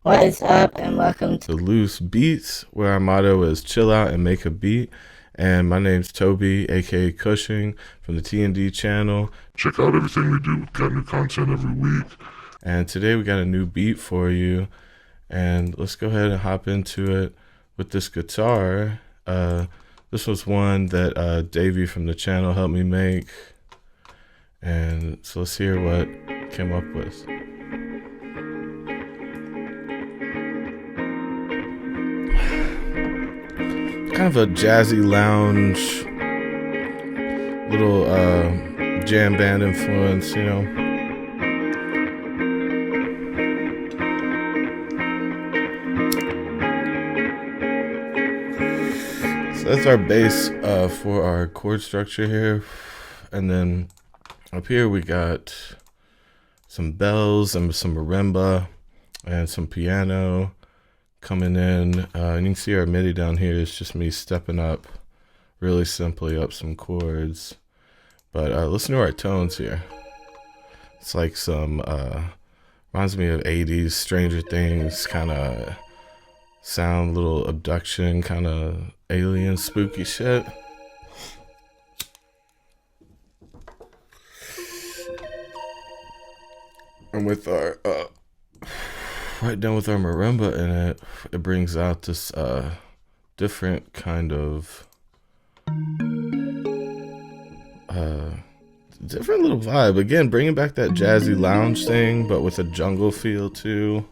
What is up, and welcome to Loose Beats, where our motto is chill out and make a beat. And my name's Toby, aka Cushing, from the T&D channel. Check out everything we do. We've got new content every week. And today we got a new beat for you. And let's go ahead and hop into it with this guitar. This was one that Davey from the channel helped me make. And so let's hear what came up with. Kind of a jazzy lounge, little jam band influence, you know. So that's our bass for our chord structure here. And then up here we got some bells and some marimba and some piano coming in, and you can see our MIDI down here is just me stepping up really simply up some chords. But listen to our tones here. It's like some reminds me of 80s Stranger Things kind of sound, little abduction kind of alien spooky shit. And with our right down with our marimba in it, it brings out this different kind of different little vibe. Again, bringing back that jazzy lounge thing, but with a jungle feel too.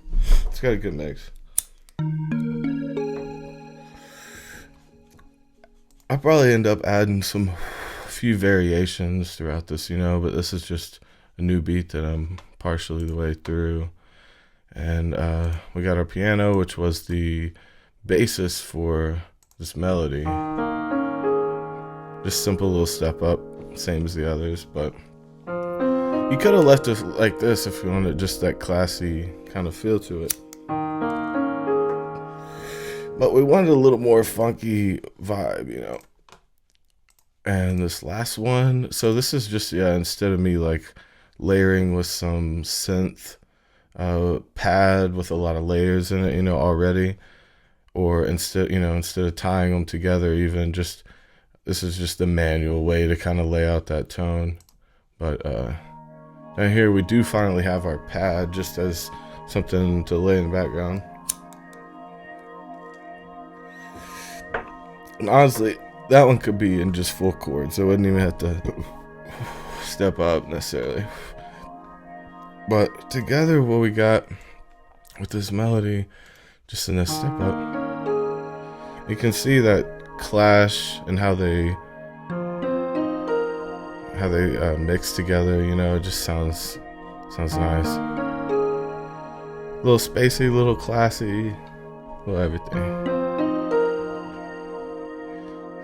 It's got a good mix. I'll probably end up adding a few variations throughout this, you know, but this is just a new beat that I'm partially the way through. And we got our piano, which was the basis for this melody. Just simple little step up, same as the others, but you could have left it like this if you wanted just that classy kind of feel to it. But we wanted a little more funky vibe, you know. And this last one, so this is just, instead of me like layering with some synth pad with a lot of layers in it, you know, already, or instead of tying them together, even just this is just the manual way to kind of lay out that tone. But down here we do finally have our pad just as something to lay in the background. And honestly, that one could be in just full chords, so I wouldn't even have to step up necessarily. But together, what we got with this melody, just in this step up, you can see that clash and how they mix together. You know, it just sounds nice. A little spacey, a little classy, a little everything.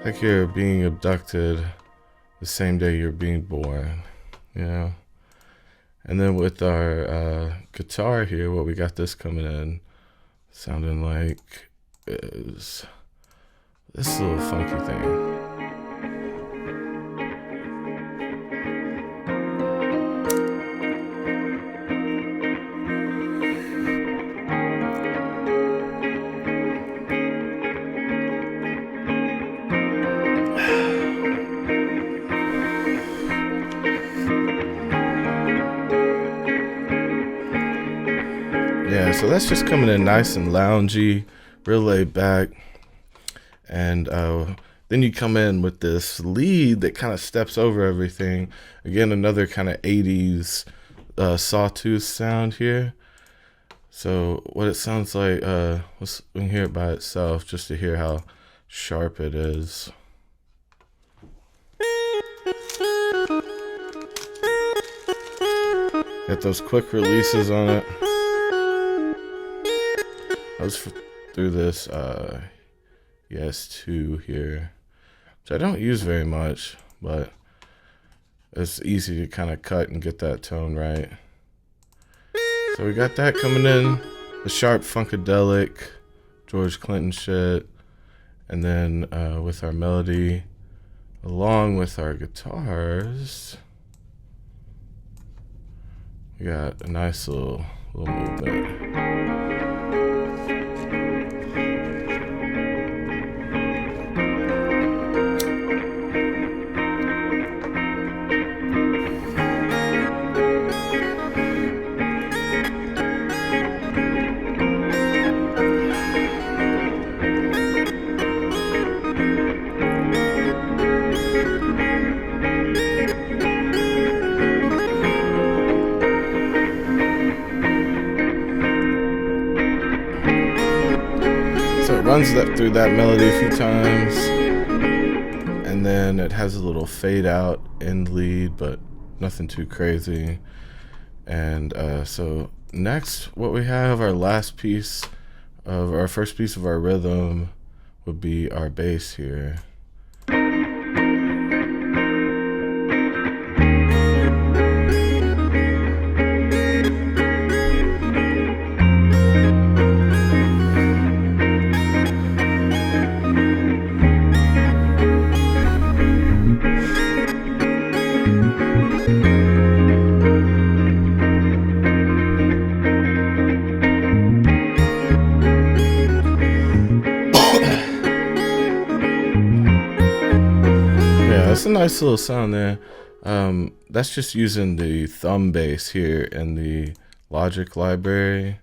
Like you're being abducted the same day you're being born, you know. And then with our guitar here, what we got this coming in sounding like is this little funky thing. Yeah, so that's just coming in nice and loungy, real laid back. And then you come in with this lead that kind of steps over everything. Again, another kind of 80s sawtooth sound here. So what it sounds like, we can hear it by itself just to hear how sharp it is. Got those quick releases on it. I was through this ES2 here, which I don't use very much, but it's easy to kind of cut and get that tone right. So we got that coming in, the sharp funkadelic George Clinton shit, and then with our melody along with our guitars, we got a nice little movement. runs that through that melody a few times, and then it has a little fade out end lead, but nothing too crazy. And so next, what we have, our first piece of our rhythm would be our bass here. That's a nice little sound there. That's just using the thumb bass here in the Logic library.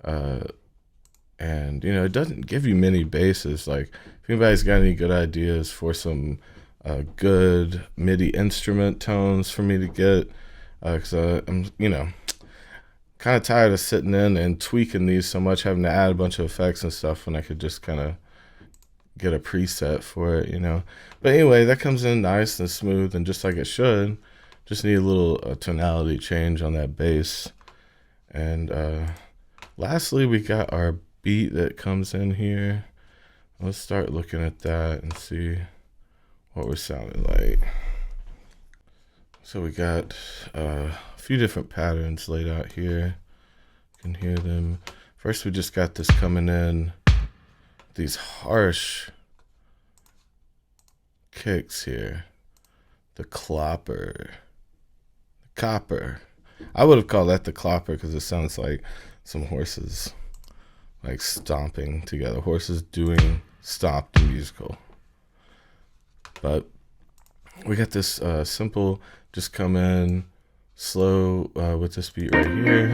And you know, it doesn't give you many basses. Like, if anybody's got any good ideas for some good MIDI instrument tones for me to get, because I'm, you know, kind of tired of sitting in and tweaking these so much, having to add a bunch of effects and stuff when I could just kind of get a preset for it, you know. But anyway, that comes in nice and smooth and just like it should. Just need a little tonality change on that bass. And lastly, we got our beat that comes in here. Let's start looking at that and see what we're sounding like. So we got a few different patterns laid out here. You can hear them. First, we just got this coming in, these harsh kicks here. The clopper. The copper. I would have called that the clopper because it sounds like some horses like stomping together. Horses doing stomp the musical. But we got this simple, just come in slow with this beat right here.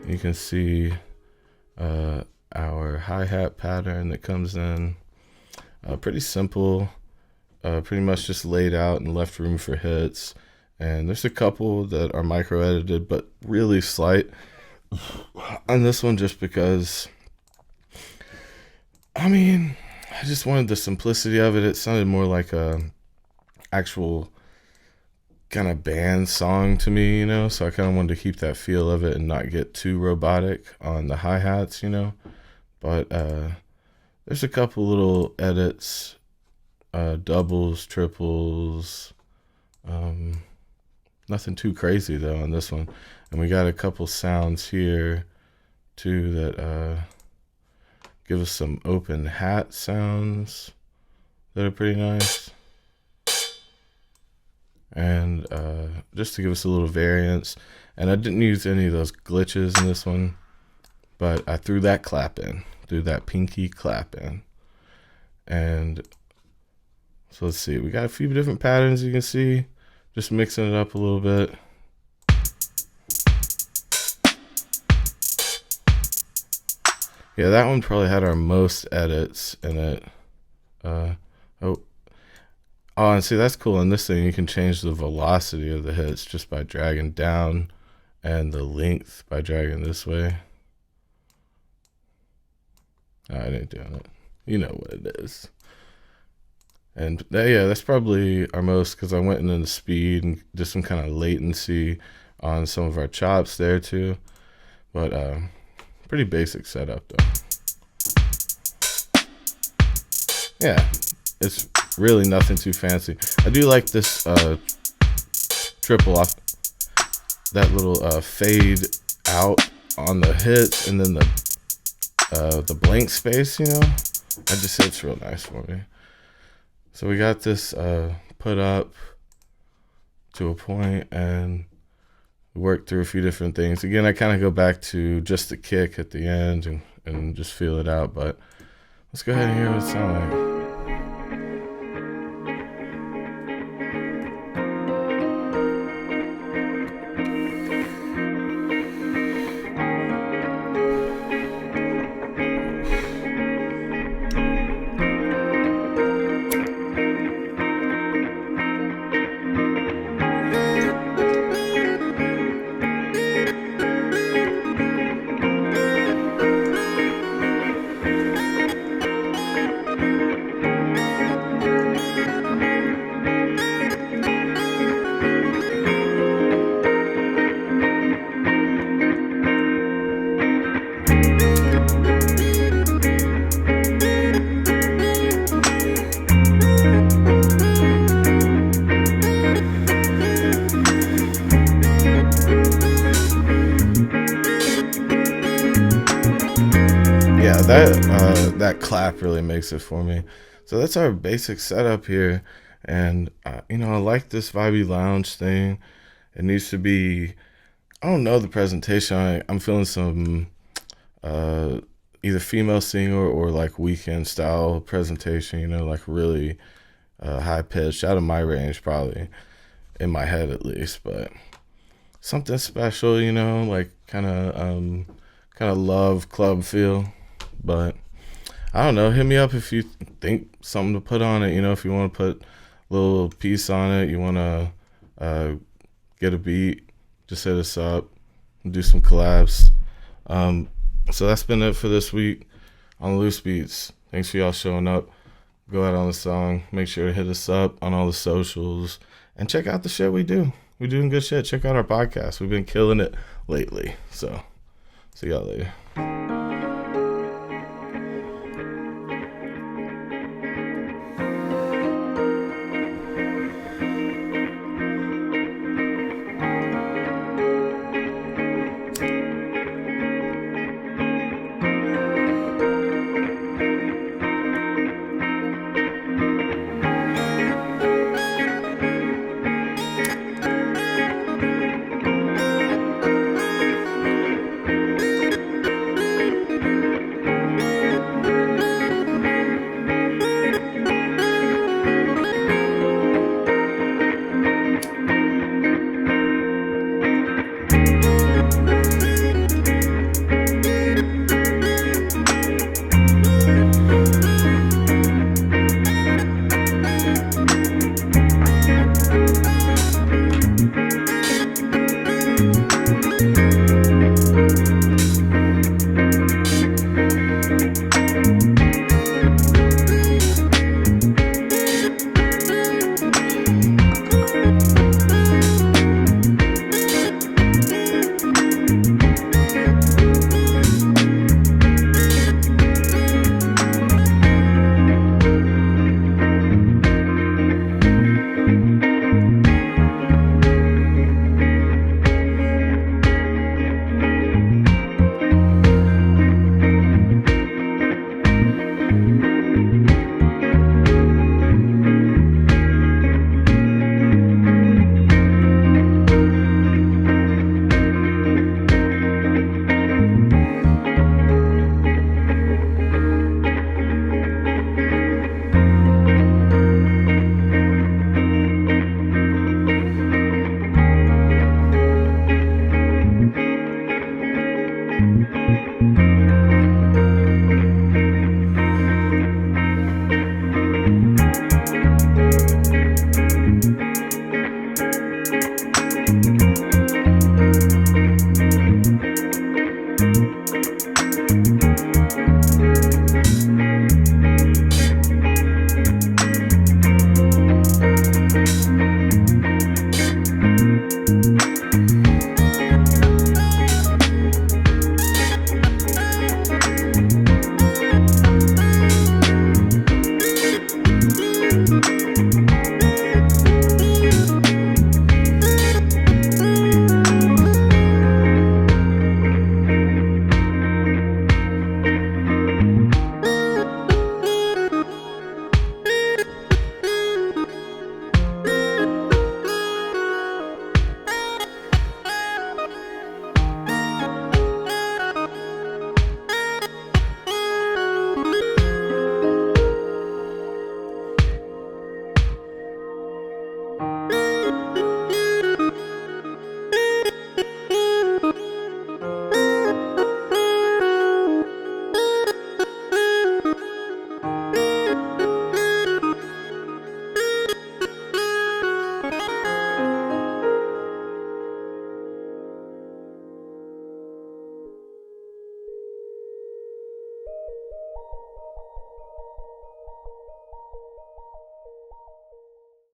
You can see our hi-hat pattern that comes in. Pretty simple, pretty much just laid out and left room for hits. And there's a couple that are micro-edited, but really slight on this one, just because, I mean, I just wanted the simplicity of it. It sounded more like a actual kind of band song to me, you know, so I kind of wanted to keep that feel of it and not get too robotic on the hi-hats, you know. But there's a couple little edits, doubles, triples, nothing too crazy though on this one. And we got a couple sounds here too that give us some open hat sounds that are pretty nice. And just to give us a little variance. And I didn't use any of those glitches in this one, but I threw that clap in, threw that pinky clap in. And so let's see, we got a few different patterns you can see, just mixing it up a little bit. Yeah, that one probably had our most edits in it. Oh, and see, that's cool. In this thing, you can change the velocity of the hits just by dragging down, and the length by dragging this way. I ain't doing it. You know what it is. And yeah, that's probably our most, because I went into the speed and did some kind of latency on some of our chops there too. But pretty basic setup though. Yeah, it's really nothing too fancy. I do like this triple off, that little fade out on the hits, and then the blank space, you know. I just say it's real nice for me. So we got this put up to a point, and we worked through a few different things. Again, I kind of go back to just the kick at the end and just feel it out. But let's go ahead and hear what it sounds like. that clap really makes it for me. So that's our basic setup here, and I like this vibey lounge thing. It needs to be. I don't know the presentation. I'm feeling some either female singer or like weekend style presentation. Like really high pitched, out of my range probably, in my head at least, but something special. Like kind of love club feel. But I don't know. Hit me up if you think something to put on it. If you want to put a little piece on it, you want to get a beat, just hit us up, do some collabs. So that's been it for this week on Loose Beats. Thanks for y'all showing up. Go out on the song. Make sure to hit us up on all the socials and check out the shit we do. We're doing good shit. Check out our podcast. We've been killing it lately. So see y'all later.